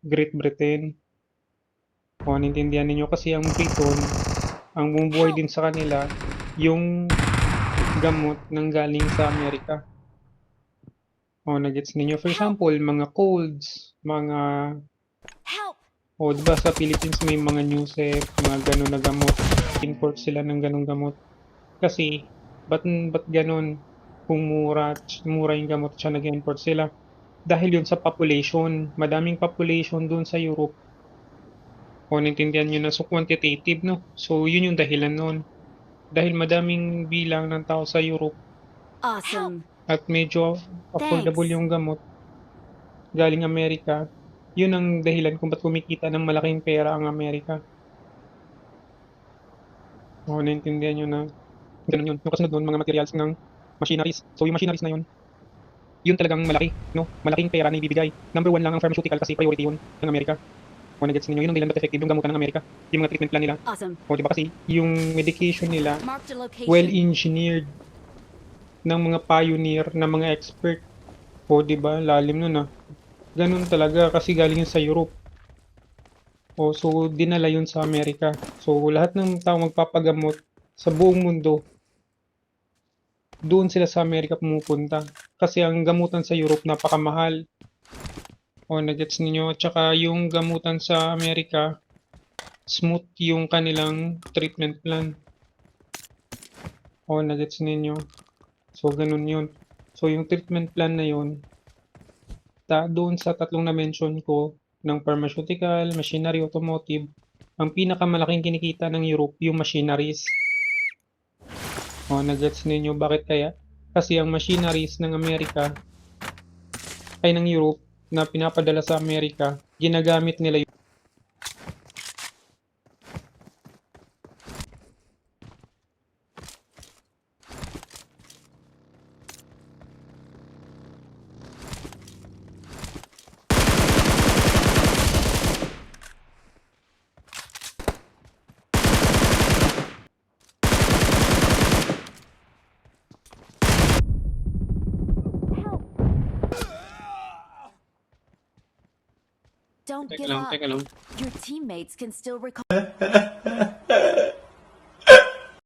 Great Britain. O naintindihan ninyo kasi ang Briton, ang bumubuhay din sa kanila yung gamot nanggaling sa Amerika. O na-gets ninyo? For example, mga colds, mga o 'di ba sa Philippines may mga Nusep, mga gano'n na gamot, import sila ng gano'ng gamot. Kasi ba't gano'n? Kung mura yung gamot siya nag-i-import sila. Dahil yun sa population, madaming population dun sa Europe. O naintindihan niyo na, so quantitative 'no? So yun yung dahilan nun. Dahil madaming bilang ng tao sa Europe Awesome. at medyo affordable Thanks. yung gamot galing Amerika, yun ang dahilan kung ba't kumikita ng malaking pera ang Amerika. O naintindihan niyo na gano'n yun. Yung kasunod nun mga materials ng machineries. So yung machineries na yun talagang malaki 'no, malaking pera na ibibigay. Number 1 lang ang pharmaceutical kasi priority yun ng Amerika. O na-gets ninyo? Yun ang dahilan ba't effective yung gamutan ng Amerika, yung mga treatment plan nila. Awesome. O 'di ba kasi yung medication nila Marked a location. well-engineered ng mga pioneer na mga expert. O 'di ba, lalim nun, Gano'n talaga kasi galing yun sa Europe. O so dinala yun sa Amerika. So lahat ng taong magpapagamot sa buong mundo, doon sila sa Amerika pumupunta. Kasi ang gamutan sa Europe napakamahal. O na-gets ninyo? At saka yung gamutan sa Amerika, smooth yung kanilang treatment plan. O na-gets ninyo? So ganun yun. So yung treatment plan na yun, doon sa tatlong na-mention ko ng pharmaceutical, machinery, automotive, ang pinakamalaking kinikita ng Europe yung machineries. O na-gets ninyo bakit kaya? Kasi ang machineries ng Amerika ay ng Europe na pinapadala sa Amerika, ginagamit nila yun. Don't Teka give lang, up. teka lang. Your teammates can still recall.